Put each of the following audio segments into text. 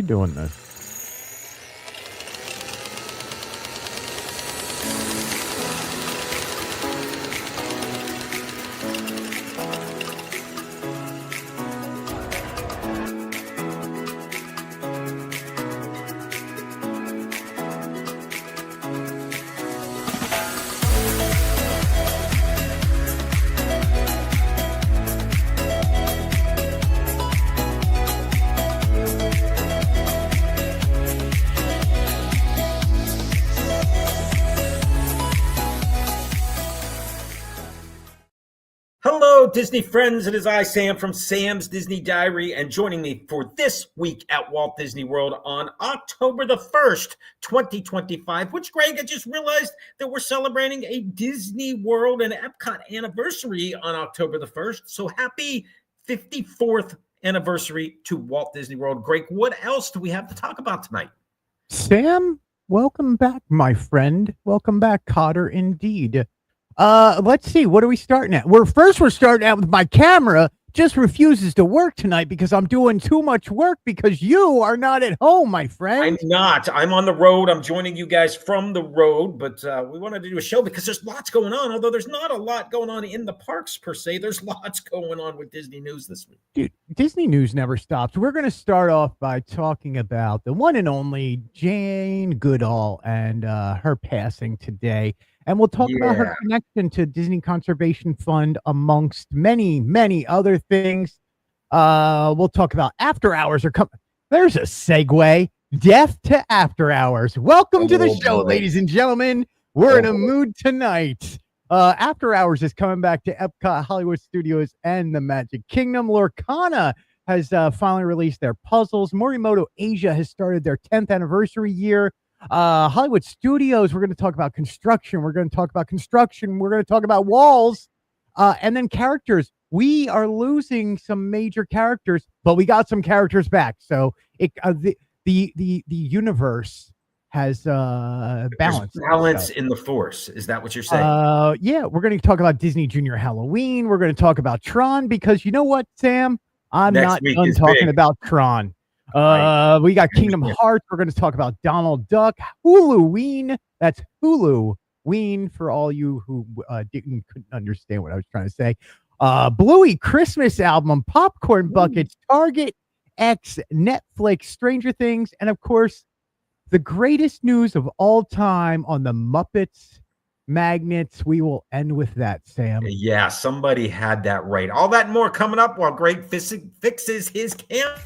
doing this. Hello, Disney friends. It is I, Sam, from Sam's Disney Diary, and joining me for this week at Walt Disney World on October the 1st, 2025, which, Greg, I just realized that we're celebrating a Disney World and EPCOT anniversary on October the 1st. So happy 54th anniversary to Walt Disney World. Greg, what else do we have to talk about tonight? Sam, welcome back, my friend. Welcome back, Cotter, indeed. Let's see. What are we starting at? We're starting out with my camera just refuses to work tonight because I'm doing too much work because you are not at home, my friend. I'm not. I'm on the road. I'm joining you guys from the road, but we wanted to do a show because there's lots going on. Although there's not a lot going on in the parks per se, there's lots going on with Disney news this week. Dude, Disney news never stops. We're going to start off by talking about the one and only Jane Goodall and her passing today. And we'll talk about her connection to Disney Conservation Fund, amongst many, many other things. We'll talk about After Hours. There's a segue. Death to After Hours. Welcome to the show, ladies and gentlemen. We're in a mood tonight. After Hours is coming back to EPCOT, Hollywood Studios, and the Magic Kingdom. Lorcana has finally released their puzzles. Morimoto Asia has started their 10th anniversary year. Hollywood Studios, we're going to talk about construction. We're going to talk about walls, and then characters. We are losing some major characters, but we got some characters back. So the universe has balance. There's balance in the force. Is that what you're saying? Yeah, we're going to talk about Disney Junior Halloween. We're going to talk about Tron, because you know what, Sam? I'm not done talking about Tron. We got Kingdom Hearts. We're going to talk about Donald Duck. Huluween. That's Huluween for all you who couldn't understand what I was trying to say. Bluey Christmas album, Popcorn Buckets, Target X, Netflix, Stranger Things, and of course, the greatest news of all time on the Muppets magnets. We will end with that, Sam. Yeah, somebody had that right. All that and more coming up while Greg fixes his camera.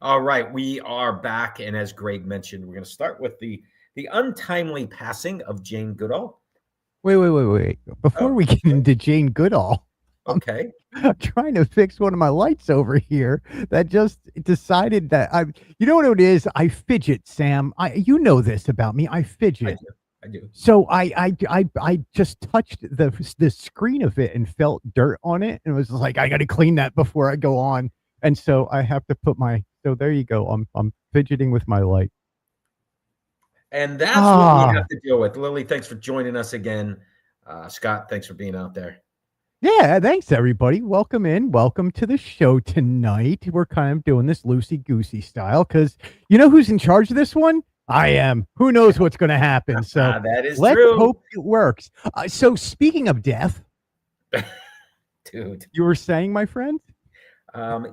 All right, we are back, and as Greg mentioned, we're going to start with the untimely passing of Jane Goodall. Wait. Before we get into Jane Goodall, Okay. I'm trying to fix one of my lights over here that just decided that you know what it is? I fidget, Sam. You know this about me. I I fidget. do. I do. So I just touched the screen of it and felt dirt on it and was like, I got to clean that before I go on. And so I have to put so there you go. I'm fidgeting with my light. And that's what we have to deal with. Lily, thanks for joining us again. Scott, thanks for being out there. Yeah, thanks everybody. Welcome in. Welcome to the show tonight. We're kind of doing this loosey-goosey style because you know who's in charge of this one? I am. Who knows what's going to happen? So that is let's true. hope it works. So speaking of death, dude, you were saying, my friend?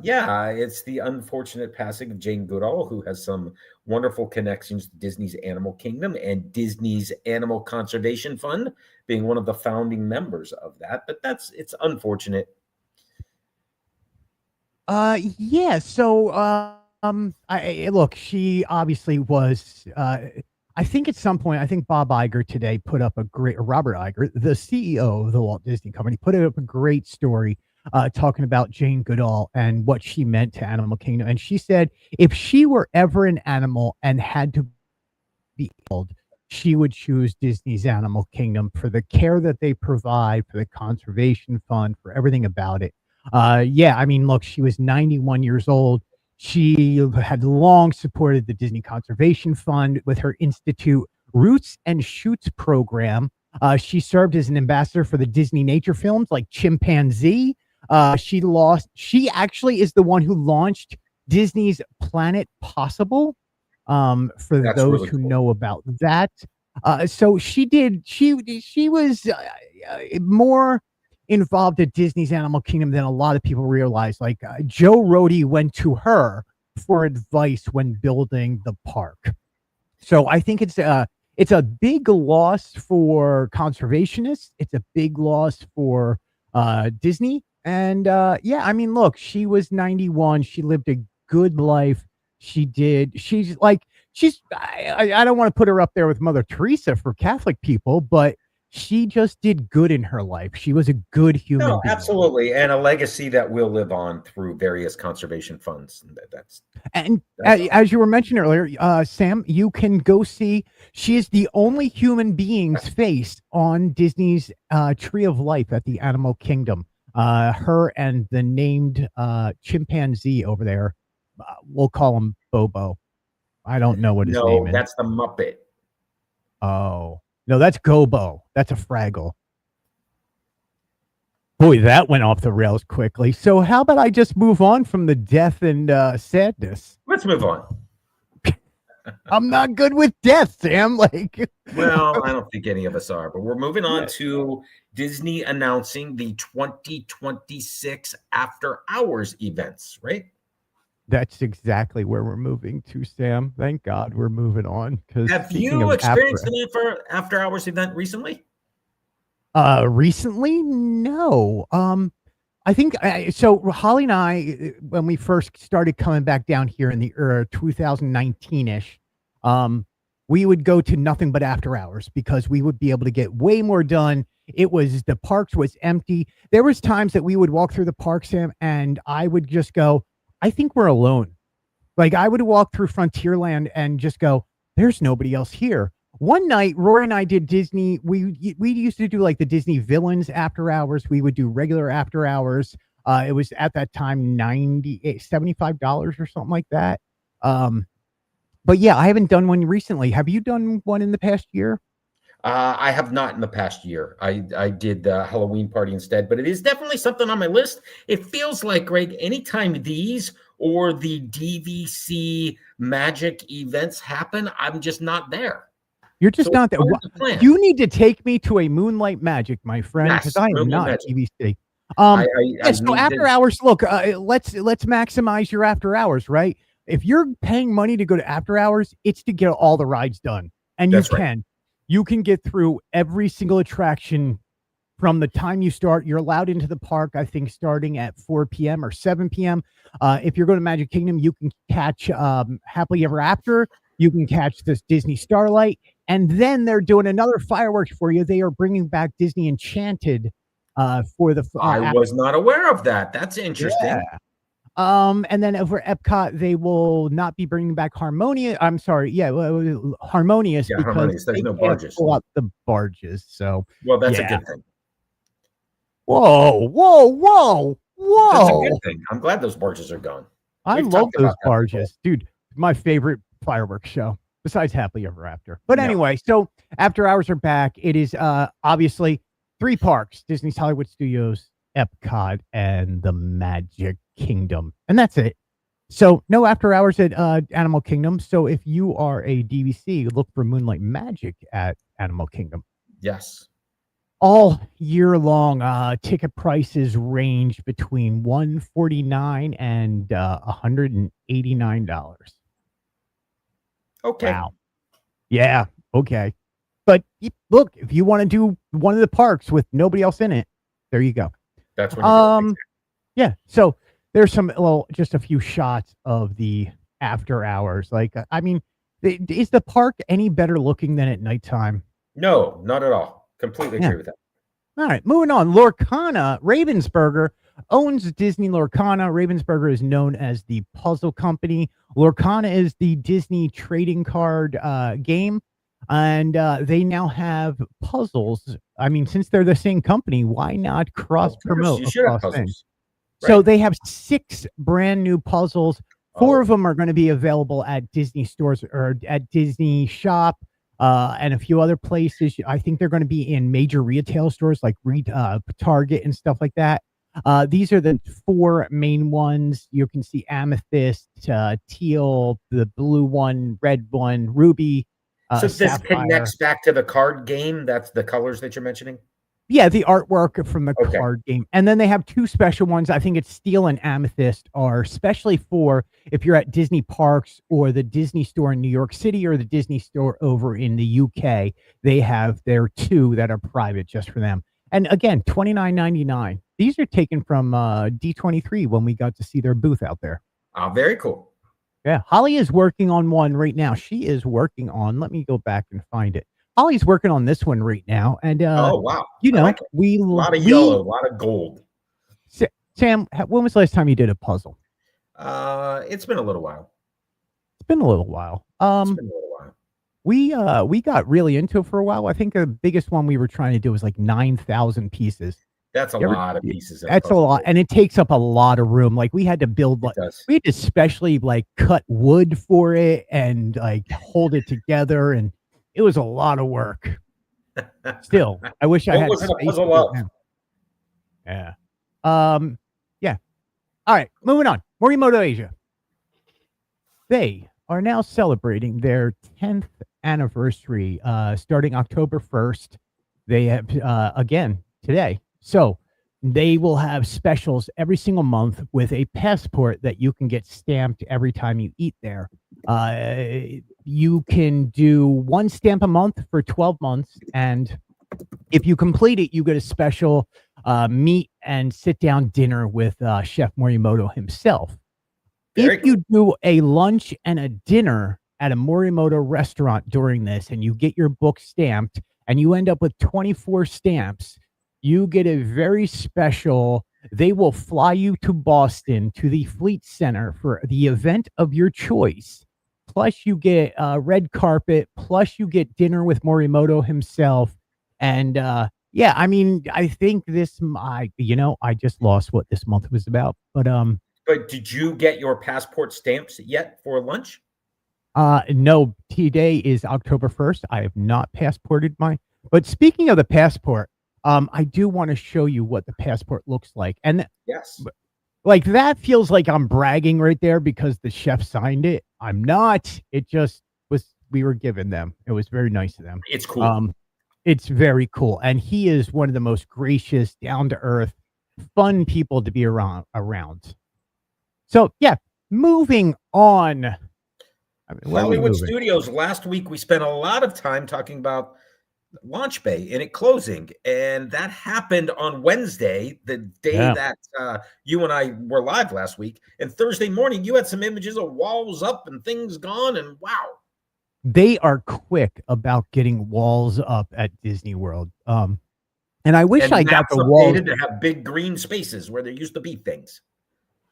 Yeah, it's the unfortunate passing of Jane Goodall, who has some wonderful connections to Disney's Animal Kingdom and Disney's Animal Conservation Fund, being one of the founding members of that. But it's unfortunate. Yeah. So, look, she obviously was. I think at some point, I think Bob Iger today put up Robert Iger, the CEO of the Walt Disney Company, put up a great story talking about Jane Goodall and what she meant to Animal Kingdom. And she said if she were ever an animal and had to be killed, she would choose Disney's Animal Kingdom for the care that they provide, for the conservation fund, for everything about it. Yeah, I mean, look, she was 91 years old. She had long supported the Disney Conservation Fund with her Institute Roots and Shoots program. She served as an ambassador for the Disney nature films like Chimpanzee. She actually is the one who launched Disney's Planet Possible. For That's those really who cool. know about that. So she was more involved at Disney's Animal Kingdom than a lot of people realize. Like Joe Rohde went to her for advice when building the park. So I think it's a big loss for conservationists. It's a big loss for Disney. And yeah, I mean, look, she was 91. She lived a good life. I don't want to put her up there with Mother Teresa for Catholic people, but she just did good in her life. She was a good human being. Absolutely. And a legacy that will live on through various conservation funds. That's as you were mentioning earlier, Sam, you can go see, she is the only human being's face on Disney's Tree of Life at the Animal Kingdom. Her and the named chimpanzee over there, we'll call him Bobo. I don't know what his name is. No, that's the Muppet. Oh, no, that's Gobo. That's a Fraggle. Boy, that went off the rails quickly. So how about I just move on from the death and sadness? Let's move on. I'm not good with death, Sam. Well, I don't think any of us are, but we're moving on to Disney announcing the 2026 After Hours events, right? That's exactly where we're moving to, Sam. Thank God we're moving on. Have you experienced an after hours event recently? Recently, no. I think so. Holly and I, when we first started coming back down here in the 2019-ish, we would go to nothing but after hours because we would be able to get way more done. The parks was empty. There was times that we would walk through the park, Sam, and I would just go, I think we're alone. Like I would walk through Frontierland and just go, there's nobody else here. One night, Rory and I did Disney. We used to do like the Disney Villains after hours. We would do regular after hours. It was at that time $75 or something like that. But yeah, I haven't done one recently. Have you done one in the past year? I have not in the past year. I did the Halloween party instead, but it is definitely something on my list. It feels like, Greg, anytime these or the DVC magic events happen, I'm just not there. You're just not there. You need to take me to a Moonlight Magic, my friend, because I am not DVC. So after hours, look, let's maximize your after hours, right? If you're paying money to go to after hours, it's to get all the rides done, and you can get through every single attraction from the time you start. You're allowed into the park, I think, starting at 4 p.m. or 7 p.m. If you're going to Magic Kingdom, you can catch Happily Ever After. You can catch this Disney Starlight. And then they're doing another fireworks for you. They are bringing back Disney Enchanted for the. I was not aware of that. That's interesting. Yeah. And then over Epcot, they will not be bringing back Harmonia. I'm sorry, Harmonious, Yeah, because Harmonious. There's they no can't barges. pull out the barges. So, Well, that's a yeah. good thing. Whoa! That's a good thing. I'm glad those barges are gone. I love those barges, dude. My favorite fireworks show, besides Happily Ever After. But anyway, so After Hours are back. It is obviously 3 parks: Disney's Hollywood Studios, Epcot, and the Magic Kingdom, and that's it. So no After Hours at Animal Kingdom. So if you are a DVC, look for Moonlight Magic at Animal Kingdom. Yes. All year long, ticket prices range between $149 and $189. Okay. Wow. Yeah. Okay. But look, if you want to do one of the parks with nobody else in it, there you go. That's when you do it. Yeah. So there's just a few shots of the After Hours. Like, I mean, is the park any better looking than at nighttime? No, not at all. Completely agree with that. All right, moving on. Lorcana Ravensburger owns Disney Lorcana. Ravensburger is known as the puzzle company. Lorcana is the Disney trading card game, and they now have puzzles. I mean, since they're the same company, why not cross promote? You should have puzzles. Right. So they have 6 brand new puzzles. 4 of them are going to be available at Disney stores or at Disney Shop. And a few other places. I think they're going to be in major retail stores like Target and stuff like that. These are the 4 main ones. You can see Amethyst, Teal, the blue one, red one, Ruby. So this Sapphire. connects back to the card game. That's the colors that you're mentioning. Yeah, the artwork from the card game. And then they have 2 special ones. I think it's Steel and Amethyst are especially for if you're at Disney Parks or the Disney store in New York City or the Disney store over in the UK. They have their 2 that are private just for them. And again, $29.99. These are taken from D23 when we got to see their booth out there. Oh, very cool. Yeah, Holly is working on one right now. She is working on, let me go back and find it. Holly's working on this one right now, and oh wow, you know, like a lot of yellow, a lot of gold. Sam, when was the last time you did a puzzle? It's been a little while. It's been a little while. We got really into it for a while. I think the biggest one we were trying to do was like 9,000 pieces. That's a lot of pieces. That's a lot, and it takes up a lot of room. Like we had to build, like we had to especially like cut wood for it and like hold it together, and it was a lot of work. Still, I wish I had space to do it. Yeah. Yeah. All right, moving on. Morimoto Asia. They are now celebrating their 10th anniversary, starting October 1st. They have again today. So they will have specials every single month with a passport that you can get stamped every time you eat there. You can do 1 stamp a month for 12 months. And if you complete it, you get a special meet and sit down dinner with Chef Morimoto himself. If you do a lunch and a dinner at a Morimoto restaurant during this and you get your book stamped and you end up with 24 stamps, you get a very special, they will fly you to Boston to the Fleet Center for the event of your choice. Plus you get a red carpet, plus you get dinner with Morimoto himself. And yeah, I mean, I think this, I just lost what this month was about, but did you get your passport stamps yet for lunch? No, today is October 1st. I have not passported mine. But speaking of the passport, I do want to show you what the passport looks like. And yes, like that feels like I'm bragging right there because the chef signed it. I'm not. It just was, we were given them. It was very nice of them. It's cool. It's very cool. And he is one of the most gracious, down to earth, fun people to be around. So yeah, moving on. I mean, Hollywood Studios. Last week we spent a lot of time talking about Launch Bay and it closing, and that happened on Wednesday, the day that you and I were live last week. And Thursday morning, you had some images of walls up and things gone, and wow, they are quick about getting walls up at Disney World. And I wish I got the walls to have big green spaces where there used to be things.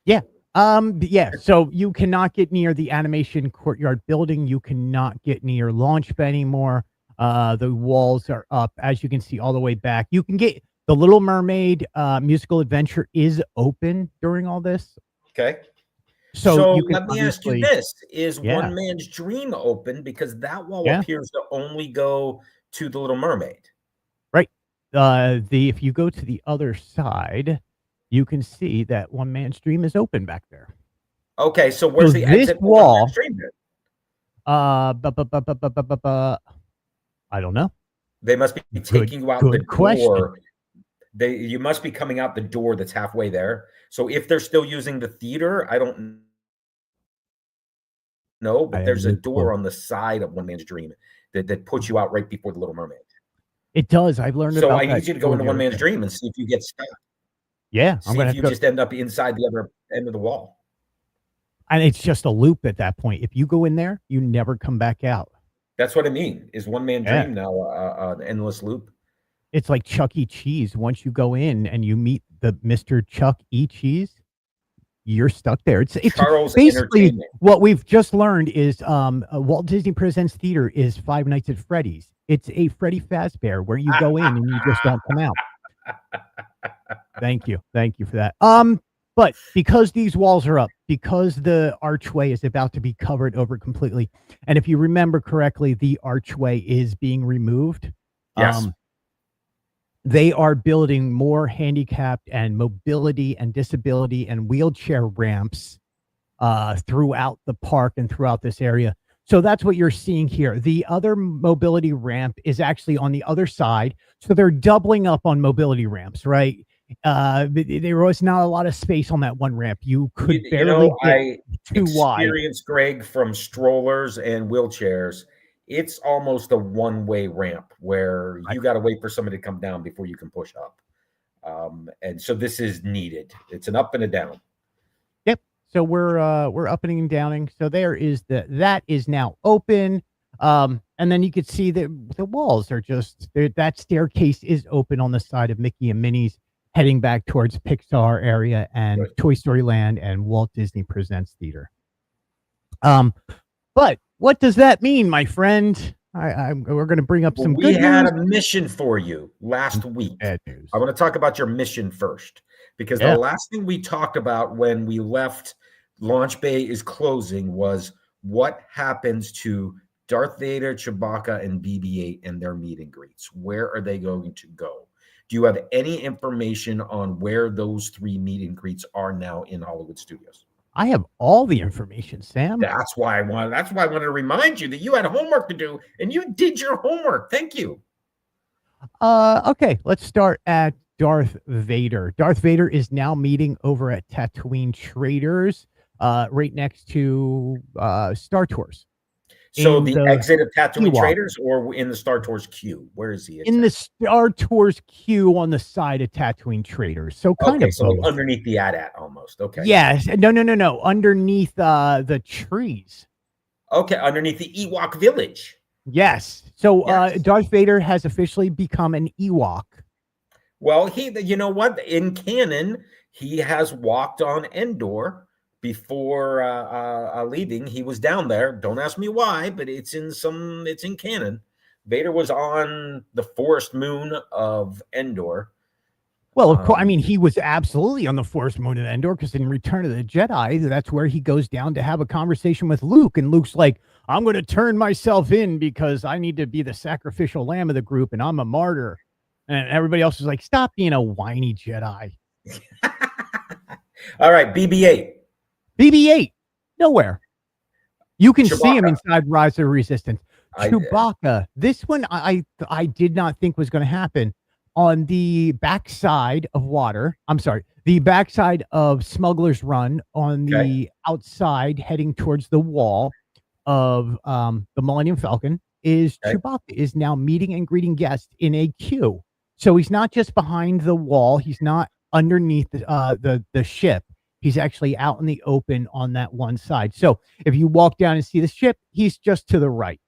Yeah. Yeah. So you cannot get near the Animation Courtyard building. You cannot get near Launch Bay anymore. The walls are up, as you can see, all the way back. You can get the Little Mermaid musical adventure is open during all this. Okay. So you can let me ask you this: is One Man's Dream open? Because that wall appears to only go to the Little Mermaid. Right. If you go to the other side, you can see that One Man's Dream is open back there. Okay, so where's the exit wall? I don't know. They must be taking you out the door. You must be coming out the door that's halfway there. So if they're still using the theater, I don't know, but there's a door on the side of One Man's Dream that puts you out right before the Little Mermaid. It does. I've learned about that. So I need you to go into One Man's Dream and see if you get stuck. Yeah, see if you just end up inside the other end of the wall. And it's just a loop at that point. If you go in there, you never come back out. That's what I mean. Is One Man Dream now an endless loop? It's like Chuck E. Cheese. Once you go in and you meet the Mr. Chuck E. Cheese, you're stuck there. It's Charles basically what we've just learned is Walt Disney Presents Theater is Five Nights at Freddy's. It's a Freddy Fazbear where you go in and you just don't come out. Thank you for that. But because these walls are up, because the archway is about to be covered over completely, and if you remember correctly, the archway is being removed. Yes. They are building more handicapped and mobility and disability and wheelchair ramps throughout the park and throughout this area. So that's what you're seeing here. The other mobility ramp is actually on the other side. So they're doubling up on mobility ramps, right? There was not a lot of space on that one ramp. You could barely get too wide. Experience, Greg, from strollers and wheelchairs. It's almost a one-way ramp where you got to wait for somebody to come down before you can push up. And so this is needed. It's an up and a down. Yep. So we're upping and downing. So there is that is now open. And then you could see that the walls are just that staircase is open on the side of Mickey and Minnie's, heading back towards Pixar area and Toy Story Land and Walt Disney Presents Theater. But what does that mean, my friend? We're going to bring up some good news. We had a mission for you last week. Bad news. I want to talk about your mission first, because the last thing we talked about when we left Launch Bay is closing was what happens to Darth Vader, Chewbacca, and BB-8 and their meet and greets. Where are they going to go? Do you have any information on where those three meet and greets are now in Hollywood Studios? I have all the information, Sam. That's why I wanted to remind you that you had homework to do, and you did your homework. Thank you. Okay, let's start at Darth Vader. Darth Vader is now meeting over at Tatooine Traders, right next to Star Tours. So the exit of Tatooine Traders, or in the Star Tours queue? Where is he? In the Star Tours queue on the side of Tatooine Traders. So kind of both. Underneath the AT-AT almost. Okay. Yes. No. Underneath the trees. Okay. Underneath the Ewok village. Yes. So Darth Vader has officially become an Ewok. Well, you know what? In canon, he has walked on Endor. Before leaving, he was down there. Don't ask me why, but it's in canon. Vader was on the forest moon of Endor. Well, of course, I mean, he was absolutely on the forest moon of Endor, because in Return of the Jedi, that's where he goes down to have a conversation with Luke. And Luke's like, I'm going to turn myself in because I need to be the sacrificial lamb of the group, and I'm a martyr. And everybody else is like, stop being a whiny Jedi. All right, BB-8. BB-8, nowhere. You can see him inside Rise of Resistance. Chewbacca, this one I did not think was going to happen. On the backside of the backside of Smuggler's Run, on the outside heading towards the wall of the Millennium Falcon, is Chewbacca is now meeting and greeting guests in a queue. So he's not just behind the wall. He's not underneath the ship. He's actually out in the open on that one side. So if you walk down and see the ship, he's just to the right.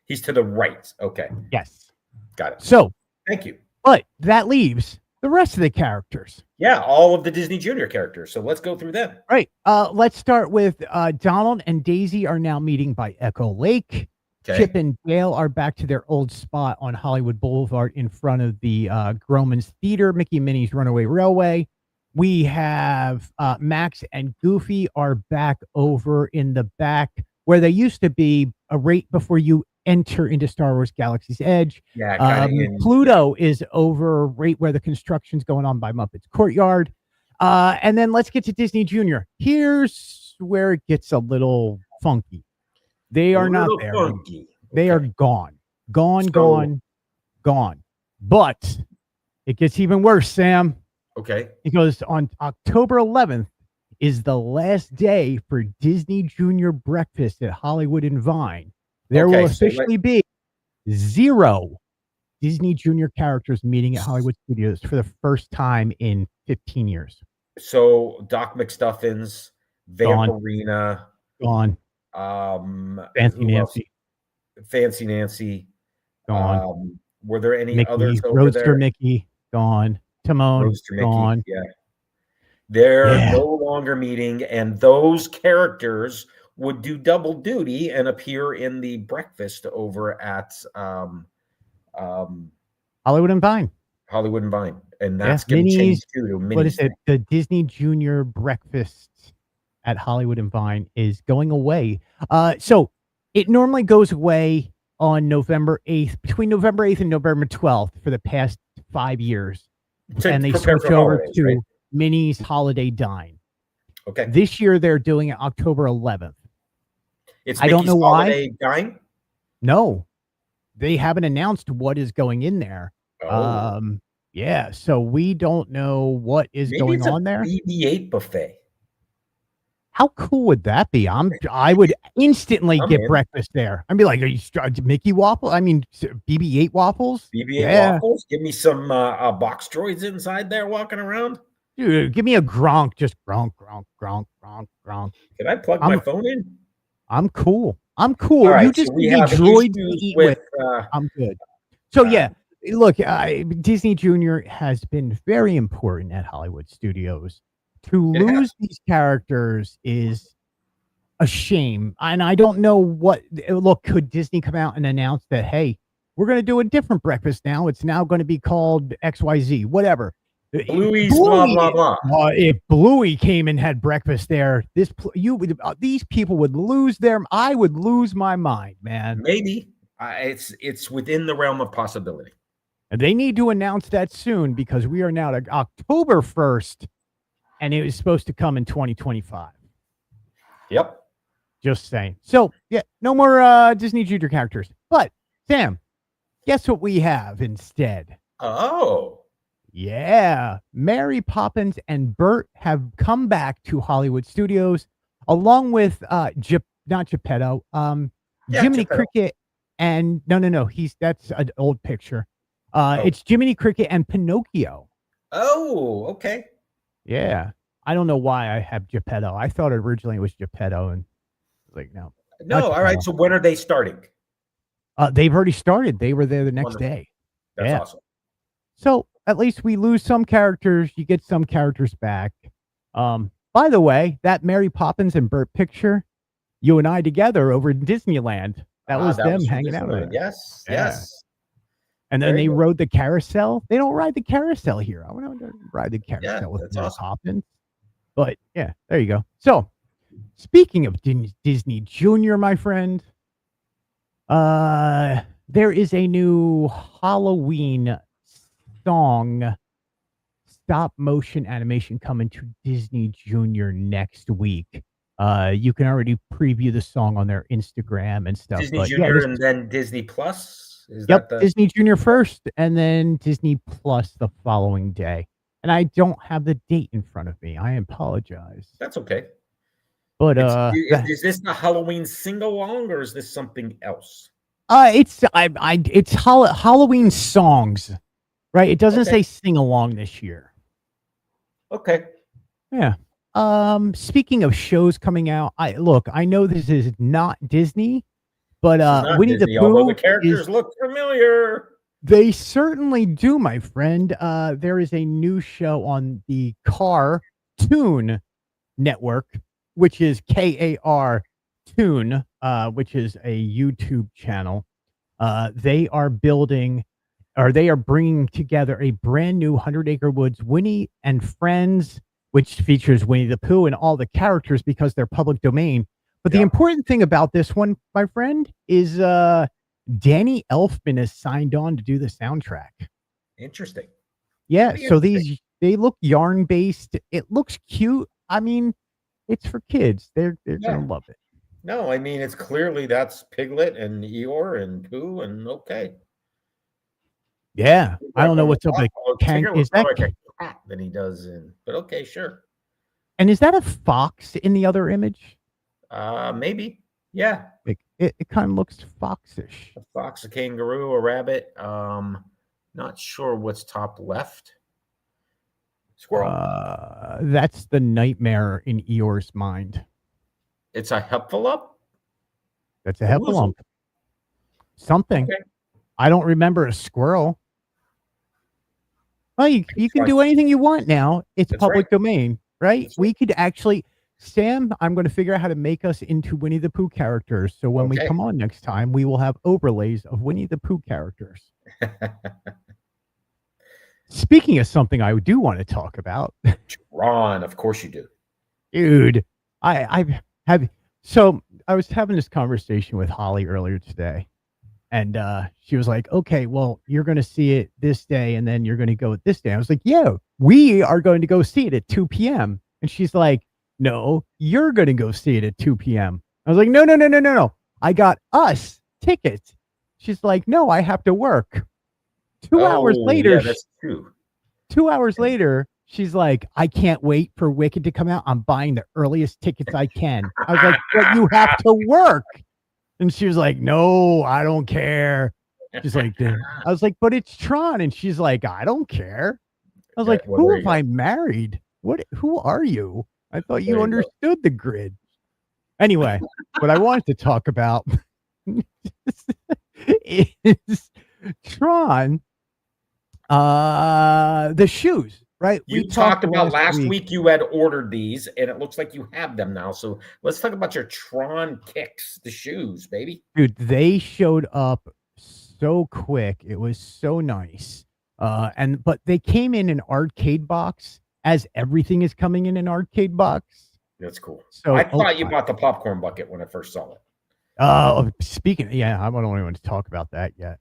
He's to the right. Okay. Yes. Got it. So thank you. But that leaves the rest of the characters. Yeah, all of the Disney Junior characters. So let's go through them. Right. Let's start with Donald and Daisy are now meeting by Echo Lake. Okay. Chip and Dale are back to their old spot on Hollywood Boulevard in front of the Grauman's Theater, Mickey and Minnie's Runaway Railway. We have Max and Goofy are back over in the back where they used to be, right before you enter into Star Wars Galaxy's Edge. Yeah, Pluto is over right where the construction's going on by Muppets Courtyard. And then let's get to Disney Junior. Here's where it gets a little funky. They are not there. Funky. They are gone. Gone. But it gets even worse, Sam. Okay. Because on October 11th is the last day for Disney Junior Breakfast at Hollywood and Vine. There will officially be 0 Disney Junior characters meeting at Hollywood Studios for the first time in 15 years. So Doc McStuffins, Vampirina, gone. Fancy Nancy, gone. Were there any Mickey, others over Roadster there? Mickey, gone. Timon, Roadster Mickey, gone. yeah. They're no longer meeting, and those characters would do double duty and appear in the breakfast over at Hollywood and Vine. Hollywood and Vine. And that's going to change too to Minnie's. What is it? The Disney Junior Breakfast at Hollywood and Vine is going away. So it normally goes away on November 8th, between November 8th and November 12th for the past 5 years. And they switch over to Minnie's Holiday Dine. Okay. This year they're doing it October 11th. I don't know why. Dine? No, they haven't announced what is going in there. Oh. Yeah, so we don't know what is going on there. BB-8 buffet. How cool would that be? I would instantly get breakfast there. I'd be like, "Are you Mickey waffle? I mean, BB-8 waffles? BB-8 waffles? Give me some box droids inside there walking around. Dude, give me a Gronk, just Gronk. Can I plug my phone in? I'm cool. Right, you just give me droids to eat with. I'm good. So yeah. Look, Disney Junior has been very important at Hollywood Studios. To lose these characters is a shame. And I don't know what, look, could Disney come out and announce that, hey, we're going to do a different breakfast now. It's now going to be called XYZ, whatever. Bluey's blah, blah, blah. If Bluey came and had breakfast there, these people would lose I would lose my mind, man. Maybe. It's within the realm of possibility. And they need to announce that soon because we are now to October 1st, and it was supposed to come in 2025. Yep. Just saying. So, yeah, no more Disney Junior characters. But, Sam, guess what we have instead? Oh. Yeah. Mary Poppins and Bert have come back to Hollywood Studios, along with not Geppetto, Jiminy Cricket, and no, that's an old picture. It's Jiminy Cricket and Pinocchio. Oh, okay. Yeah. I don't know why I have Geppetto. I thought originally it was Geppetto, and like, no. No, all right. So when are they starting? They've already started. They were there the next day. That's awesome. So at least we lose some characters. You get some characters back. By the way, that Mary Poppins and Bert picture, you and I together over in Disneyland. That was them hanging out. Yes. And then they rode the carousel. They don't ride the carousel here. I want to ride the carousel with Mary Poppins. But yeah, there you go. So speaking of Disney Junior, my friend, there is a new Halloween song stop motion animation coming to Disney Junior next week. You can already preview the song on their Instagram and stuff. Disney Junior and then Disney Plus? Disney Junior first and then Disney Plus the following day. And I don't have the date in front of me. I apologize. That's okay. But is this the Halloween sing-along or is this something else? It's Halloween songs, right? It doesn't say sing-along this year. Okay. Yeah. Speaking of shows coming out, I know this is not Disney, but Winnie the Pooh. Although the characters look familiar. They certainly do, my friend. There is a new show on the Cartoon Network, which is KAR Toon, which is a YouTube channel. They are building, or they are bringing together a brand new 100 Acre Woods Winnie and Friends, which features Winnie the Pooh and all the characters because they're public domain. But the important thing about this one, my friend, is Danny Elfman has signed on to do the soundtrack. Interesting. Yeah, so they look yarn based. It looks cute. I mean, it's for kids. They're gonna love it. No, I mean it's clearly that's Piglet and Eeyore and Pooh and okay. Yeah, I don't know what's up with is that like a cat than he does in, but okay, sure. And is that a fox in the other image? Maybe. Yeah. It kind of looks foxish. A fox, a kangaroo, a rabbit. Not sure what's top left. Squirrel. That's the nightmare in Eeyore's mind. It's a hepalump? That's a hepalump. Something. Okay. I don't remember a squirrel. Well, you can do anything you want now. It's public domain, right? We could actually... Sam, I'm going to figure out how to make us into Winnie the Pooh characters. So when we come on next time, we will have overlays of Winnie the Pooh characters. Speaking of something I do want to talk about. Tron, of course you do. Dude, I was having this conversation with Holly earlier today. And she was like, okay, well, you're going to see it this day and then you're going to go at this day. I was like, yeah, we are going to go see it at 2 p.m. And she's like, no, you're going to go see it at 2 p.m. I was like, no. I got us tickets. She's like, no, I have to work. 2 hours later. Yeah, that's true. 2 hours later, she's like, I can't wait for Wicked to come out. I'm buying the earliest tickets I can. I was like, but you have to work. And she was like, no, I don't care. She's like, I was like, but it's Tron. And she's like, I don't care. I was like, who have I married? Who are you? I thought you understood the grid. Anyway, what I wanted to talk about is Tron, the shoes, right? You talked about last week you had ordered these, and it looks like you have them now. So let's talk about your Tron kicks, the shoes, baby. Dude, they showed up so quick. It was so nice. But they came in an arcade box. As everything is coming in an arcade box. That's cool. So I thought you bought the popcorn bucket when I first saw it. Speaking, I don't want to talk about that yet.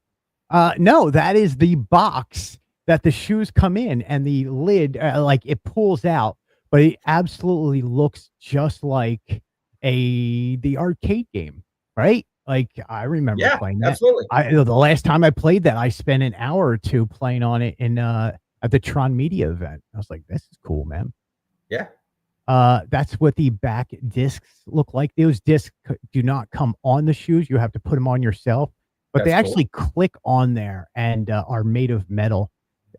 No, that is the box that the shoes come in, and the lid, like it pulls out, but it absolutely looks just like the arcade game, right? Like I remember playing that. Absolutely. The last time I played that, I spent an hour or two playing on it in at the Tron Media event. I was like, this is cool, man. Yeah. That's what the back discs look like. Those discs do not come on the shoes. You have to put them on yourself, but they actually click on there and are made of metal.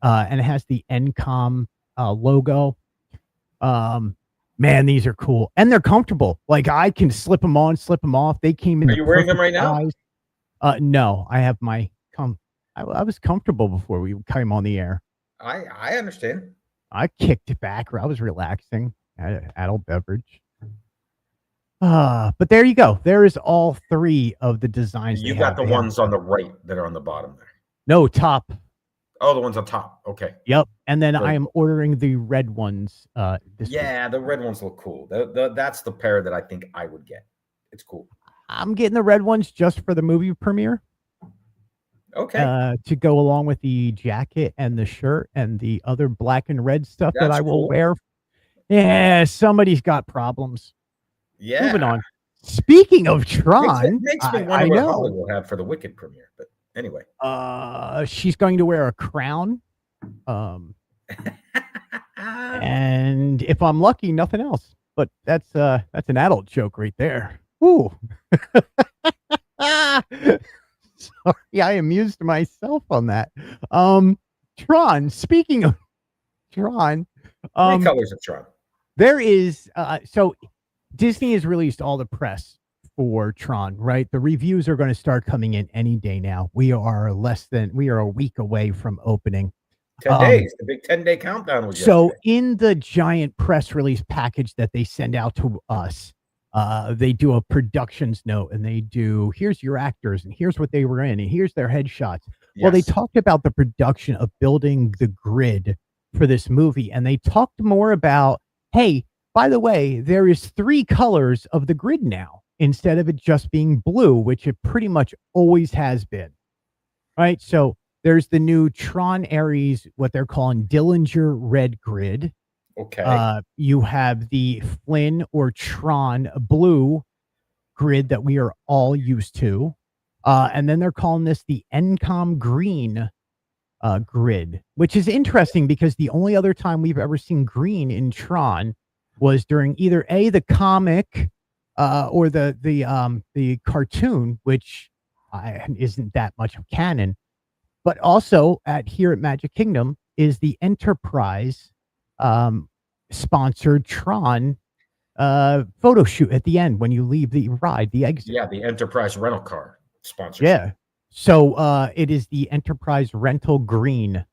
And it has the NCOM logo. Man, these are cool. And they're comfortable. Like I can slip them on, slip them off. They came in. Are you wearing them right now? No, I have my I was comfortable before we came on the air. I understand. I kicked it back. I was relaxing. Adult beverage. But there you go. There is all three of the designs. You got the ones on the right that are on the bottom there. No, top. Oh, the ones on top. Okay. Yep. And then I am ordering the red ones. The red ones look cool. That's the pair that I think I would get. It's cool. I'm getting the red ones just for the movie premiere. Okay. To go along with the jacket and the shirt and the other black and red stuff that I will wear. Yeah, somebody's got problems. Yeah. Moving on. Speaking of Tron, it makes me wonder what Holly will have for the Wicked premiere. But anyway, she's going to wear a crown. And if I'm lucky, nothing else. But that's an adult joke right there. Ooh. Sorry, I amused myself on that. Tron. Speaking of Tron, how many colors of Tron? There is so Disney has released all the press for Tron, right? The reviews are going to start coming in any day now. We are a week away from opening. 10 days. The big 10-day countdown was so yesterday. In the giant press release package that they send out to us, they do a productions note, and they do, here's your actors, and here's what they were in, and here's their headshots. Yes. Well, they talked about the production of building the grid for this movie, and they talked more about, hey, by the way, there is 3 colors of the grid now instead of it just being blue, which it pretty much always has been. Right? So there's the new Tron Ares, what they're calling Dillinger Red Grid. Okay. You have the Flynn or Tron Blue grid that we are all used to. And then they're calling this the Encom Green grid, which is interesting because the only other time we've ever seen green in Tron was during either the comic or the cartoon, which isn't that much of canon. But also here at Magic Kingdom is the Enterprise sponsored Tron photo shoot at the end when you leave the ride, the exit. Yeah, the Enterprise rental car sponsorship. Yeah. So it is the Enterprise Rental Green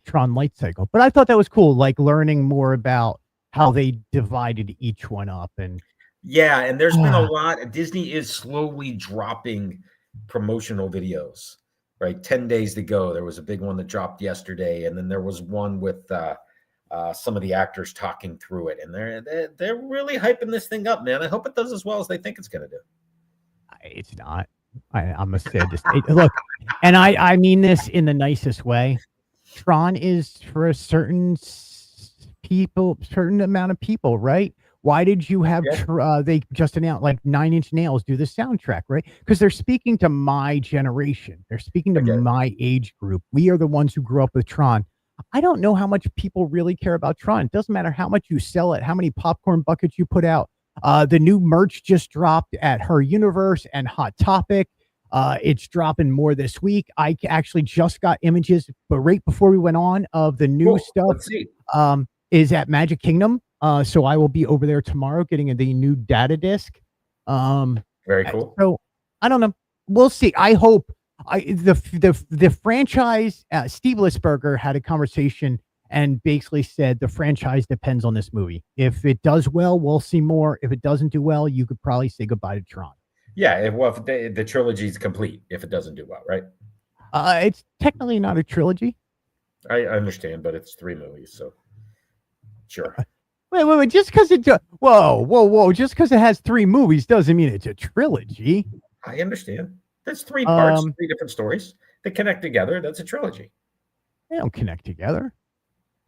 Tron light cycle. But I thought that was cool, like learning more about how they divided each one up. And yeah, and there's been a lot. Disney is slowly dropping promotional videos. Right, 10 days to go. There was a big one that dropped yesterday, and then there was one with some of the actors talking through it, and they're really hyping this thing up, man. I hope it does as well as they think it's going to do. It's not. I'm gonna say this. Look, and I mean this in the nicest way. Tron is for a certain amount of people, right? Why did you have they just announced like 9 Inch Nails do the soundtrack, right? Because they're speaking to my generation. They're speaking to my age group. We are the ones who grew up with Tron. I don't know how much people really care about Tron. It doesn't matter how much you sell it, how many popcorn buckets you put out. The new merch just dropped at Her Universe and Hot Topic. It's dropping more this week. I actually just got images, but right before we went on, of the new stuff. Let's see. Is at Magic Kingdom. So I will be over there tomorrow getting the new data disc. Very cool. So I don't know. We'll see. I hope the franchise, Steve Lisberger had a conversation and basically said the franchise depends on this movie. If it does well, we'll see more. If it doesn't do well, you could probably say goodbye to Tron. Yeah, if the trilogy is complete, if it doesn't do well, right? It's technically not a trilogy. I understand, but it's 3 movies, so sure. Wait. Just because whoa. Just because it has 3 movies doesn't mean it's a trilogy. I understand. There's 3 parts, 3 different stories that connect together. That's a trilogy. They don't connect together.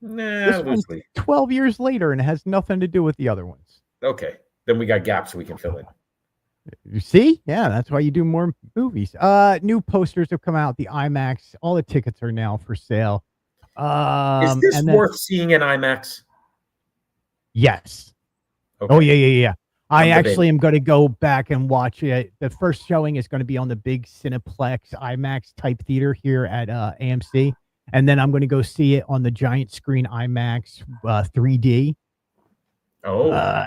Nah, loosely. 12 years later, and it has nothing to do with the other ones. Okay, then we got gaps we can fill in. You see? Yeah, that's why you do more movies. New posters have come out. The IMAX. All the tickets are now for sale. Is this worth seeing in IMAX? Yes. Okay. Oh, yeah. I actually am going to go back and watch it. The first showing is going to be on the big Cineplex IMAX type theater here at AMC. And then I'm going to go see it on the giant screen IMAX 3D. Oh.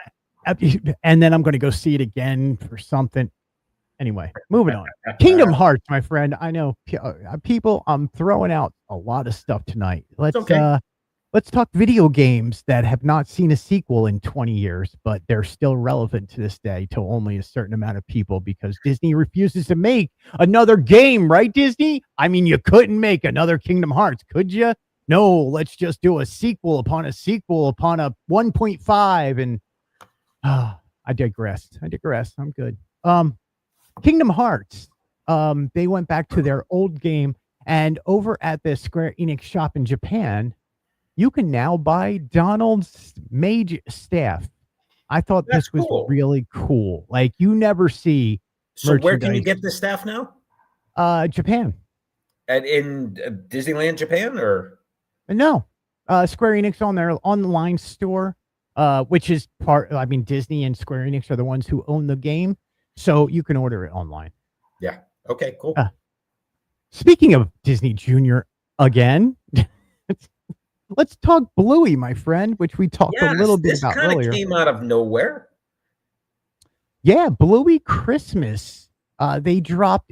And then I'm going to go see it again for something. Anyway, moving on. Kingdom Hearts, my friend. I know people, I'm throwing out a lot of stuff tonight. Let's talk video games that have not seen a sequel in 20 years, but they're still relevant to this day to only a certain amount of people because Disney refuses to make another game, right, Disney? I mean, you couldn't make another Kingdom Hearts, could you? No, let's just do a sequel upon a 1.5. And I digressed. I'm good. Kingdom Hearts. They went back to their old game, and over at the Square Enix shop in Japan, you can now buy Donald's Mage staff. I thought this was really cool. Like, you never see. So where can you get the staff now? Japan. And in Disneyland Japan, or no? Square Enix on their online store, which is Disney and Square Enix are the ones who own the game, so you can order it online. Yeah. Okay. Cool. Speaking of Disney Junior again. Let's talk Bluey, my friend, which we talked a little bit about earlier. This kind of came out of nowhere. Yeah, Bluey Christmas. They dropped.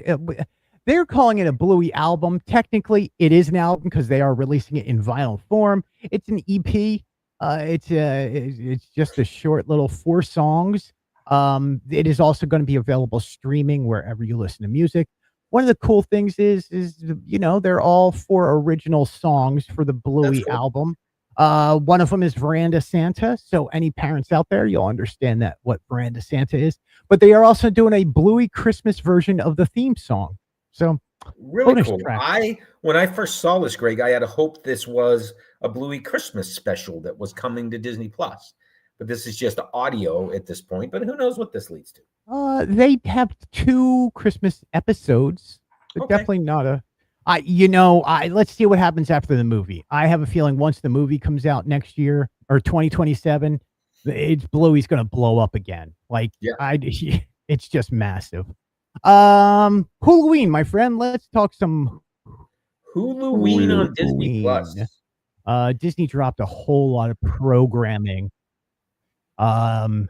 They're calling it a Bluey album. Technically, it is an album because they are releasing it in vinyl form. It's an EP. It's just a short little 4 songs. It is also going to be available streaming wherever you listen to music. One of the cool things is they're all 4 original songs for the That's Bluey cool. album. One of them is Veranda Santa. So any parents out there, you'll understand that what Veranda Santa is. But they are also doing a Bluey Christmas version of the theme song. So Really bonus cool. track. When I first saw this, Greg, I had hoped this was a Bluey Christmas special that was coming to Disney Plus. But this is just audio at this point. But who knows what this leads to? They have 2 Christmas episodes, but Okay. definitely not a. Let's see what happens after the movie. I have a feeling once the movie comes out next year or 2027, Bluey's going to blow up again. Like, Yeah. It's just massive. Huluween, my friend. Let's talk some Huluween on Disney Plus. Disney dropped a whole lot of programming. And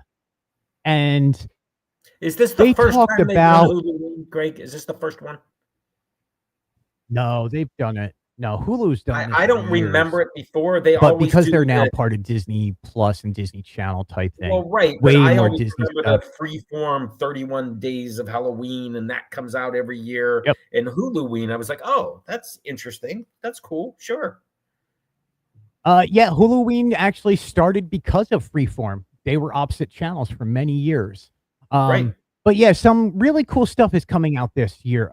is this the they first talked time about they've done Huluween, Greg? Is this the first one? No, they've done it. No, Hulu's done it. I don't remember it before. They but always because do they're now part of Disney Plus and Disney Channel type thing. Well, right. Way But I more always Disney remember stuff. the freeform 31 Days of Halloween, and that comes out every year. Yep. And Huluween, I was like, oh, that's interesting. That's cool. Sure. Yeah, Huluween actually started because of freeform. They were opposite channels for many years. Right. But yeah, some really cool stuff is coming out this year.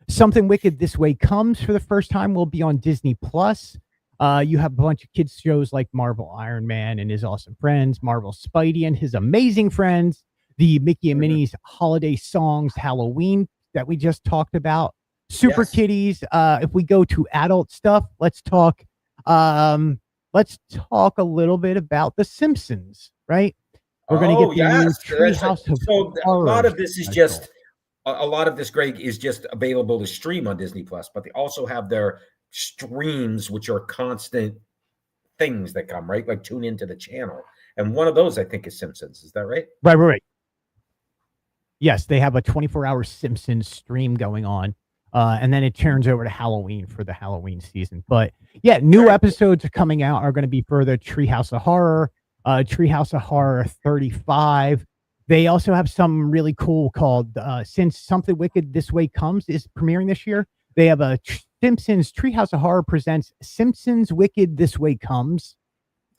Something Wicked This Way Comes for the first time will be on Disney Plus. You have a bunch of kids shows like Marvel Iron Man and His Awesome Friends, Marvel Spidey and His Amazing Friends, the Mickey and Minnie's Holiday Songs Halloween that we just talked about, Super Kitties. If we go to adult stuff, let's talk a little bit about The Simpsons, right? We're going to get the new Treehouse of Horror. A lot of this is just a lot of this, Greg, is just available to stream on Disney Plus, but they also have their streams, which are constant things that come, right? Like tune into the channel. And one of those, I think, is Simpsons. Is that right? Right. Yes, they have a 24-hour Simpsons stream going on. And then it turns over to Halloween for the Halloween season. But yeah, new episodes are coming out are going to be for the Treehouse of Horror, Treehouse of Horror 35. They also have some really cool called Since Something Wicked This Way Comes is premiering this year. They have a Simpsons Treehouse of Horror presents Simpsons Wicked This Way Comes.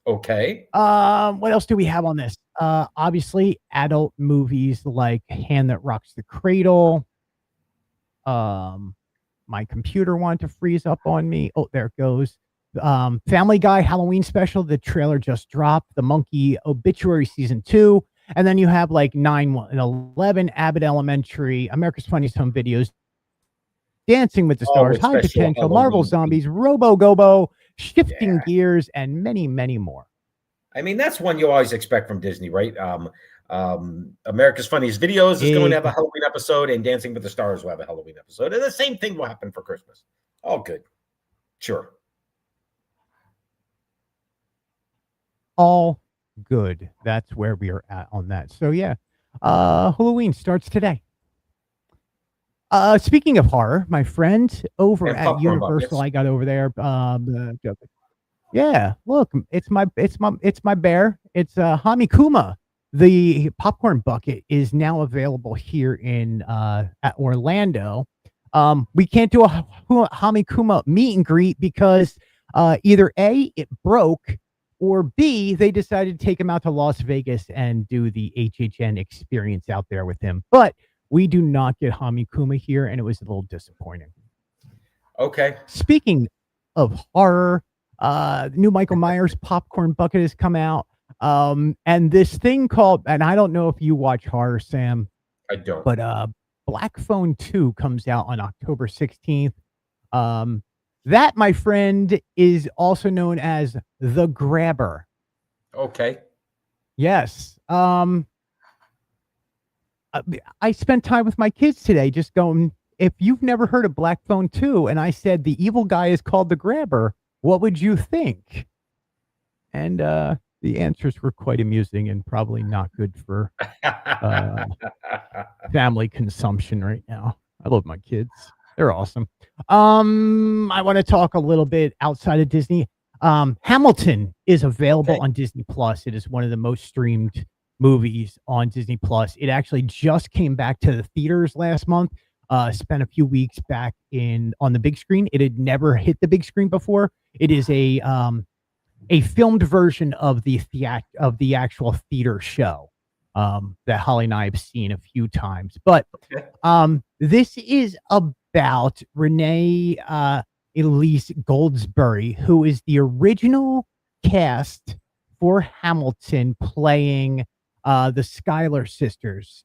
Okay. What else do we have on this? Obviously, adult movies like Hand That Rocks the Cradle. My computer wanted to freeze up on me. Oh, there it goes. Family Guy Halloween special. The trailer just dropped. The Monkey Obituary season 2. And then you have like 9, 1, and 11, Abbott Elementary, America's Funniest Home Videos, Dancing with the Stars, High Potential, Marvel Zombies, Robo Gobo, Shifting Gears, and many, many more. I mean, that's one you always expect from Disney, right? America's Funniest Videos is going to have a Halloween episode, and Dancing with the Stars will have a Halloween episode. And the same thing will happen for Christmas. All good. Sure. All good. That's where we are at on that. So yeah, Halloween starts today. Speaking of horror, my friend over at Universal, I got over there. Yeah, look, it's my bear. It's Hamikuma. The popcorn bucket is now available here in at Orlando. We can't do a Hamikuma meet and greet because either A, it broke, or B, they decided to take him out to Las Vegas and do the HHN experience out there with him. But we do not get Hamikuma here, and it was a little disappointing. Okay. Speaking of horror, the new Michael Myers popcorn bucket has come out. And this thing called, and I don't know if you watch horror, Sam. I don't. But Black Phone 2 comes out on October 16th. That, my friend, is also known as The Grabber. Okay. Yes. I spent time with my kids today just going, if you've never heard of Black Phone 2, and I said the evil guy is called The Grabber, what would you think? And The answers were quite amusing and probably not good for uh, family consumption right now. I love my kids. They're awesome. I want to talk a little bit outside of Disney. Hamilton is available on Disney Plus. It is one of the most streamed movies on Disney Plus. It actually just came back to the theaters last month. Spent a few weeks back on the big screen. It had never hit the big screen before. It is a filmed version of the actual theater show that Holly and I have seen a few times. But this is about Renee Elise Goldsberry, who is the original cast for Hamilton, playing the Schuyler sisters.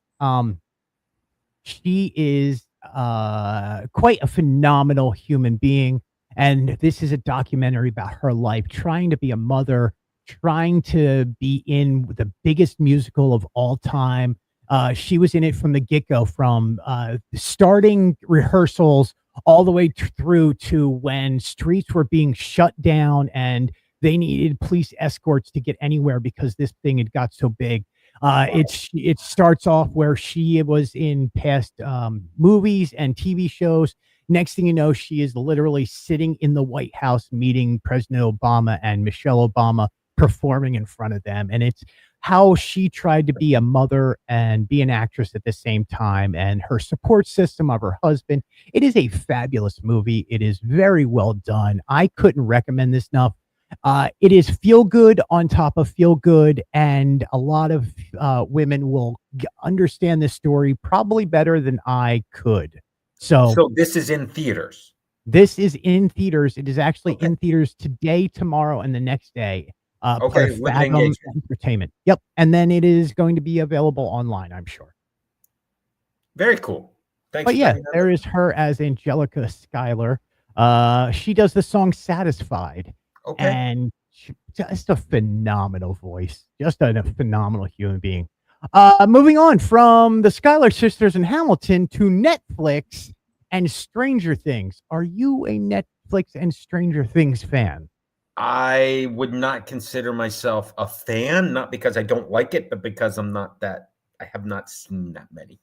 She is quite a phenomenal human being. And this is a documentary about her life, trying to be a mother, trying to be in the biggest musical of all time. She was in it from the get-go, from starting rehearsals all the way through to when streets were being shut down and they needed police escorts to get anywhere because this thing had got so big. It starts off where she was in past movies and TV shows. Next thing you know, she is literally sitting in the White House meeting President Obama and Michelle Obama, performing in front of them. And it's how she tried to be a mother and be an actress at the same time, and her support system of her husband. It is a fabulous movie. It is very well done. I couldn't recommend this enough. It is feel good on top of feel good, and a lot of women will understand this story probably better than I could. So this is in theaters. This is in theaters. It is actually in theaters today, tomorrow, and the next day. Fathom Entertainment. Yep. And then it is going to be available online, I'm sure. Very cool. Thanks. But yeah, there is her as Angelica Schuyler. She does the song Satisfied. And just a phenomenal voice. Just a phenomenal human being. Moving on from the Schuyler sisters and Hamilton to Netflix and Stranger Things. Are you a Netflix and Stranger Things fan? I would not consider myself a fan, not because I don't like it, but because I have not seen that many.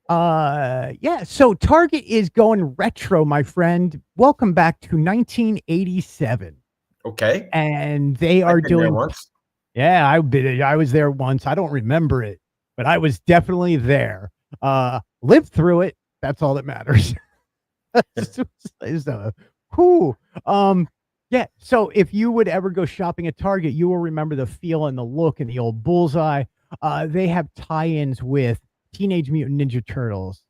Yeah, so Target is going retro, my friend. Welcome back to 1987. Okay. And they are doing once. Yeah, I was there once. I don't remember it, but I was definitely there. Lived through it. That's all that matters. Yeah. So if you would ever go shopping at Target, you will remember the feel and the look and the old bullseye. They have tie-ins with Teenage Mutant Ninja Turtles.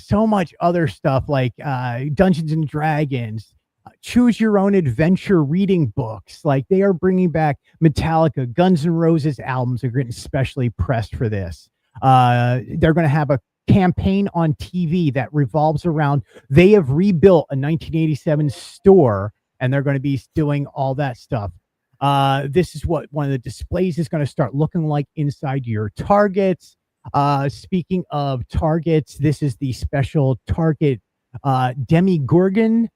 So much other stuff like Dungeons and Dragons. Choose your own adventure reading books. Like, they are bringing back Metallica, Guns N' Roses albums are getting specially pressed for this. They're going to have a campaign on TV that revolves around, they have rebuilt a 1987 store and they're going to be doing all that stuff. This is what one of the displays is going to start looking like inside your Targets. Speaking of Targets, this is the special Target Demigorgon.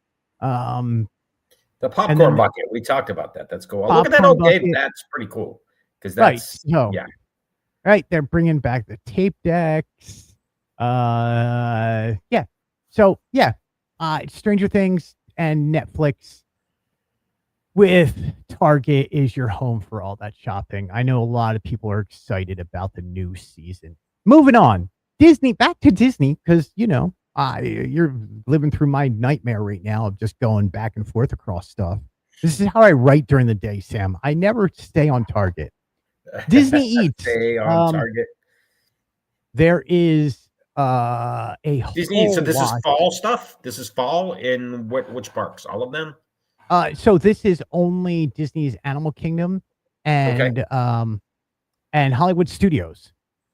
The popcorn bucket. We talked about that. That's cool. Look at that old game. That's pretty cool. Because that's right. They're bringing back the tape decks. Yeah. So yeah, Stranger Things and Netflix with Target is your home for all that shopping. I know a lot of people are excited about the new season. Moving on, Disney, back to Disney, because you're living through my nightmare right now of just going back and forth across stuff. This is how I write during the day, Sam. I never stay on target. Disney Eats. Stay on target. There is a Disney Eats. So this is fall stuff? This is fall in which parks? All of them? So this is only Disney's Animal Kingdom and Hollywood Studios.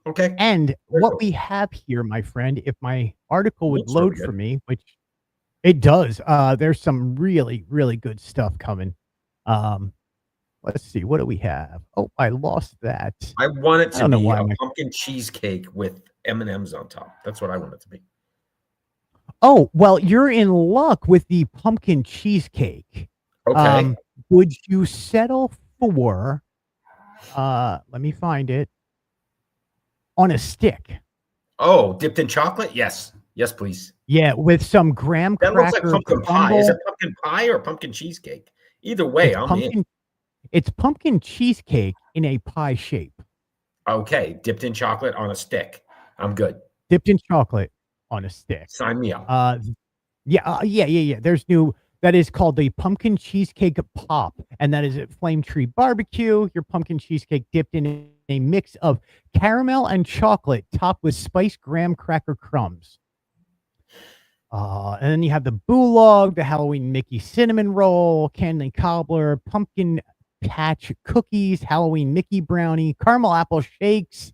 Okay. And what we have here, my friend, if my article would load for me, which it does, there's some really, really good stuff coming. Let's see, what do we have? Oh, I lost that. I want it to be a pumpkin cheesecake with M&Ms on top. That's what I want it to be. Oh, well, you're in luck with the pumpkin cheesecake. Okay. would you settle for, let me find it, on a stick? Oh, dipped in chocolate? Yes. Yes, please. Yeah, with some graham That looks like cracker pumpkin pie. Is it crumble. pumpkin pie or pumpkin cheesecake? Either way, It's I'm in. pumpkin cheesecake in a pie shape. Okay, dipped in chocolate on a stick. I'm good. Dipped in chocolate on a stick. Sign me up. Yeah. That is called the pumpkin cheesecake pop, and that is at Flame Tree Barbecue. Your pumpkin cheesecake dipped in a mix of caramel and chocolate, topped with spiced graham cracker crumbs. And then you have the Boulog, the Halloween Mickey cinnamon roll, candy cobbler, pumpkin patch cookies, Halloween Mickey brownie, caramel apple shakes,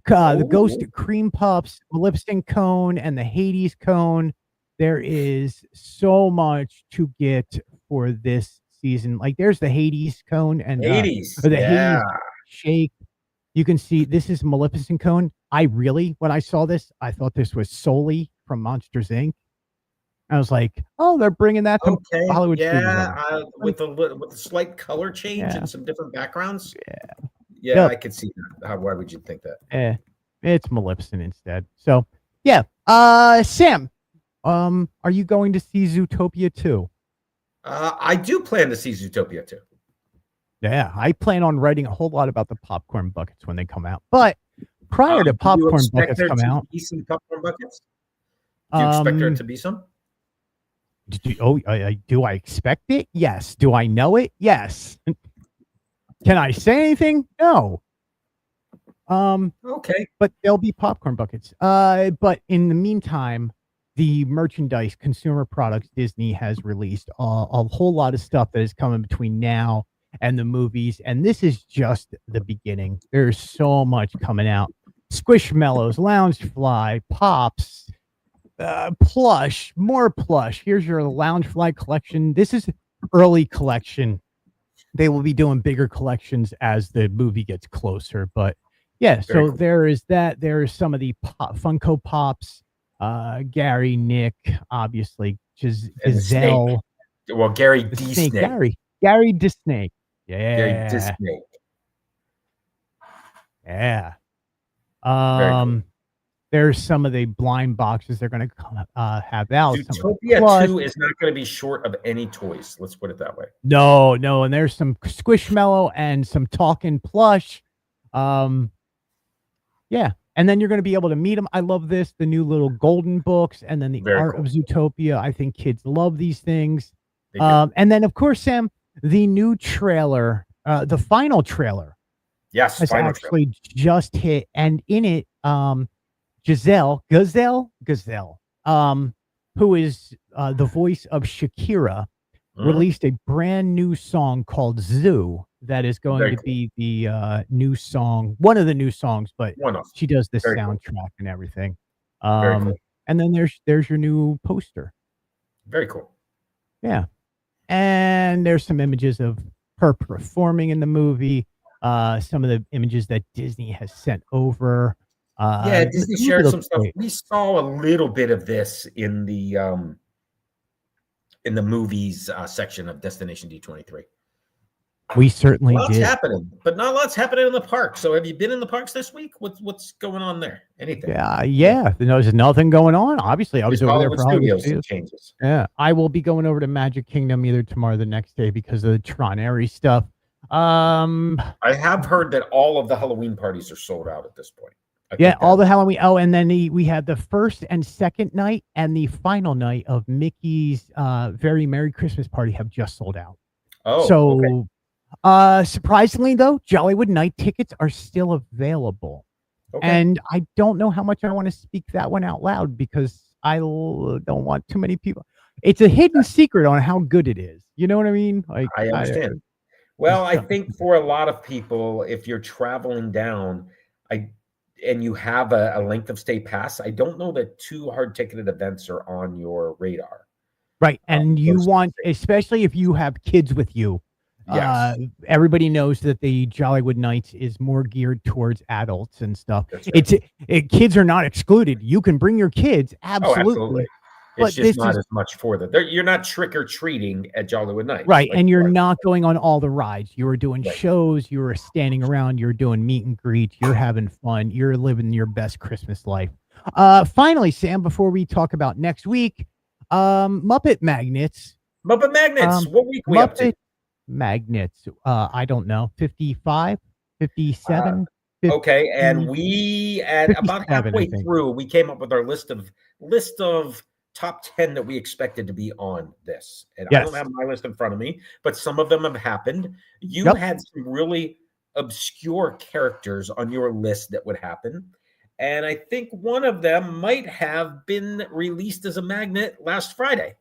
the ghost cream puffs, Maleficent cone, and the Hades cone. There is so much to get for this season. Like there's the Hades cone and Hades, Hades shake. You can see this is Maleficent cone. When I saw this, I thought this was solely from Monsters Inc. I was like, oh, they're bringing that to Hollywood Studios. With a slight color change and some different backgrounds. Yeah, I could see that. Why would you think that? It's Maleficent instead. So, yeah. Sam, are you going to see Zootopia 2? I do plan to see Zootopia 2. Yeah, I plan on writing a whole lot about the popcorn buckets when they come out. But prior to popcorn buckets come out, do you some popcorn buckets? Do you expect there to be some? Do I expect it? Yes. Do I know it? Yes. Can I say anything? No. Okay. But there'll be popcorn buckets. But in the meantime, the merchandise, consumer products Disney has released a whole lot of stuff that is coming between now and the movies, and this is just the beginning. There's so much coming out. Squishmallows, Loungefly, Pops, plush, more plush. Here's your Loungefly collection. This is early collection. They will be doing bigger collections as the movie gets closer, but yeah. So there is that. There is some of the Funko Pops. Gary, Nick, obviously, Giselle. Well, Gary D. Snake. Gary D. Snake. Yeah. Gary D. Snake. Yeah. There's some of the blind boxes they're going to have out. Zootopia 2 is not going to be short of any toys. Let's put it that way. No. And there's some Squishmallow and some talking plush. Yeah. And then you're going to be able to meet them. I love this. The new little golden books and then the Art of Zootopia. I think kids love these things. And then, of course, Sam, the new trailer, the final trailer. Yes, has actually just hit. And in it, Gazelle, who is the voice of Shakira, released a brand new song called Zoo that is going to be the new song, one of the new songs, but she does the soundtrack and everything. And then there's your new poster. Very cool. Yeah. And there's some images of her performing in the movie, some of the images that Disney has sent over. Disney shared some stuff. We saw a little bit of this in the movies section of Destination D23. We certainly did. Lots happening, but not lots happening in the park. So have you been in the parks this week? What's going on there? Anything? Yeah. There's nothing going on. Obviously, I was over there for Hollywood Studios changes. Yeah, I will be going over to Magic Kingdom either tomorrow or the next day because of the Tron Airy stuff. I have heard that all of the Halloween parties are sold out at this point. All the Halloween. Oh, and then we had the first and second night and the final night of Mickey's Very Merry Christmas Party have just sold out. Oh, so okay. Surprisingly though, Jollywood night tickets are still available. Okay. And I don't know how much I want to speak that one out loud because I don't want too many people. It's a hidden secret on how good it is. You know what I mean? Like I understand. Well, I think for a lot of people, if you're traveling down, and you have a length of stay pass, I don't know that 2 hard ticketed events are on your radar. Right. And you want, especially if you have kids with you. Yes. Everybody knows that the Jollywood Nights is more geared towards adults and stuff. Right. Kids are not excluded. You can bring your kids. Absolutely. It's But just this not is as much for them. You're not trick or treating at Jollywood Nights, right, like and you you're are. not going on all the rides. You are doing Right. shows, you are standing around, you're doing meet and greets, you're having fun, you're living your best Christmas life. Finally, Sam, before we talk about next week, Muppet Magnets. Muppet Magnets. Um, What week we up to? Muppet Magnets. I don't know, 55, Uh, 57, okay, and 50, we at about 57, I halfway think. through, we came up with our list of top 10 that we expected to be on this. And I don't Yes. have my list in front of me, but some of them have happened. You Yep. had some really obscure characters on your list that would happen. And I think one of them might have been released as a magnet last Friday.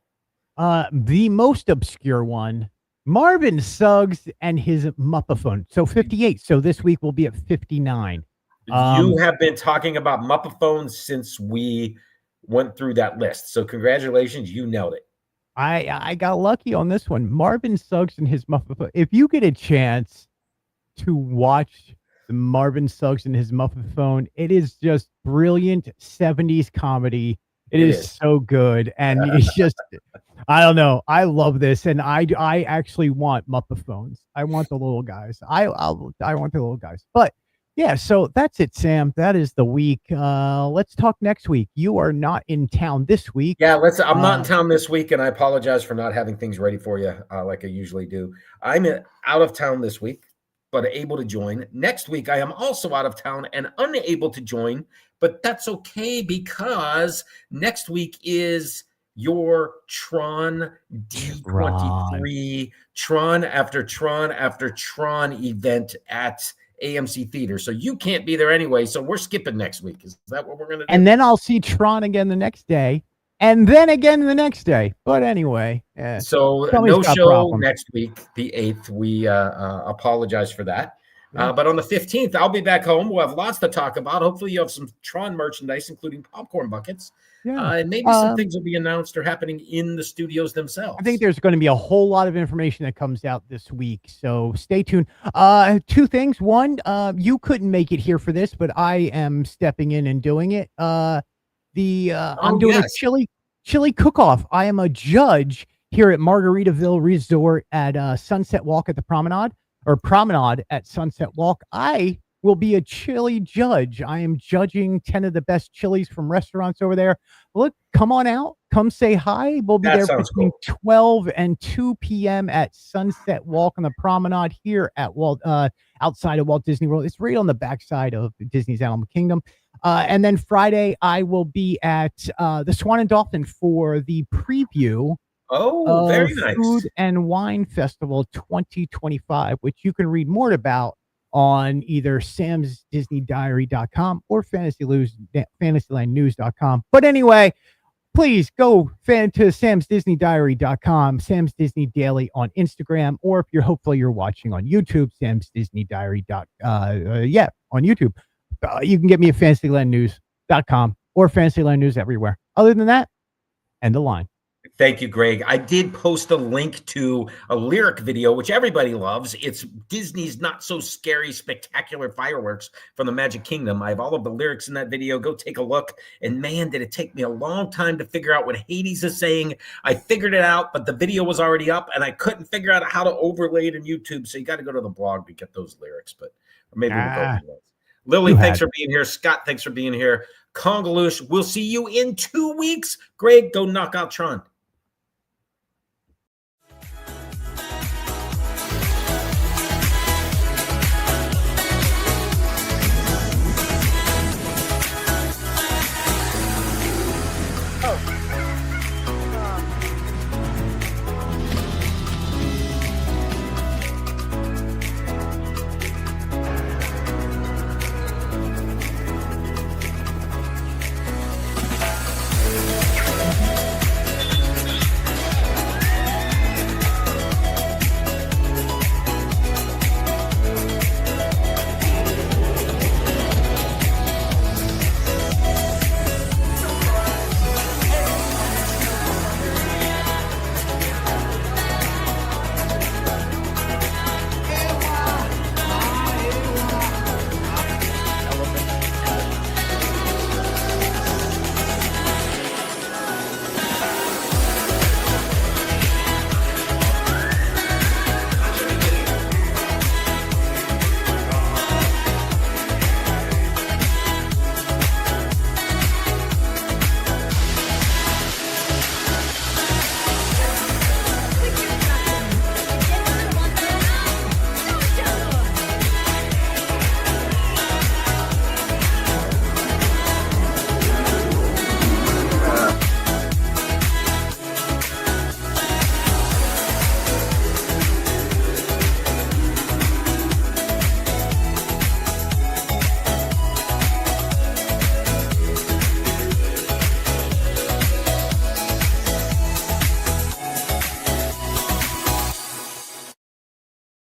The most obscure one, Marvin Suggs and his Muppaphone. So 58. So this week we'll be at 59. You have been talking about Muppaphones since we went through that list. So congratulations, you nailed it. I got lucky on this one. Marvin Suggs and his Muppaphone. If you get a chance to watch the Marvin Suggs and his Muppaphone, it is just brilliant 70s comedy. It is so good. And it's just, I don't know. I love this. And I actually want Muppaphones. I want the little guys. I want the little guys. But yeah, so that's it, Sam. That is the week. Let's talk next week. You are not in town this week. Yeah, I'm not in town this week, and I apologize for not having things ready for you like I usually do. I'm out of town this week, but able to join. Next week, I am also out of town and unable to join, but that's okay because next week is your Tron D23, Tron after Tron after Tron event at AMC Theater. So you can't be there anyway. So we're skipping next week. Is that what we're going to do? And then I'll see Tron again the next day. And then again the next day. But anyway. So no show next week, the 8th. We apologize for that. But on the 15th, I'll be back home. We'll have lots to talk about. Hopefully you have some Tron merchandise, including popcorn buckets. And maybe some things will be announced or happening in the studios themselves. I think there's going to be a whole lot of information that comes out this week. So stay tuned. Two things. One, you couldn't make it here for this, but I am stepping in and doing it. I'm doing a chili cook-off. I am a judge here at Margaritaville Resort at Sunset Walk at the Promenade, or Promenade at Sunset Walk. I will be a chili judge. I am judging 10 of the best chilies from restaurants over there. Look, come on out. Come say hi. We'll be there between 12 and 2 p.m. at Sunset Walk on the Promenade here at outside of Walt Disney World. It's right on the backside of Disney's Animal Kingdom. And then Friday, I will be at the Swan and Dolphin for the preview very nice. Food and Wine Festival 2025, which you can read more about on either samsdisneydiary.com or fantasylandnews.com. But anyway, please go to samsdisneydiary.com, Sam's Disney Daily on Instagram, or if hopefully you're watching on YouTube, Sam's Disney Diary. On YouTube. You can get me at fantasylandnews.com or Fantasyland News everywhere. Other than that, end the line. Thank you, Greg. I did post a link to a lyric video, which everybody loves. It's Disney's Not So Scary Spectacular Fireworks from the Magic Kingdom. I have all of the lyrics in that video. Go take a look. And man, did it take me a long time to figure out what Hades is saying. I figured it out, but the video was already up, and I couldn't figure out how to overlay it in YouTube. So you got to go to the blog to get those lyrics. But maybe we'll go with those. Lily, thanks for being here. Scott, thanks for being here. Congaloosh, we'll see you in 2 weeks. Greg, go knock out Tron.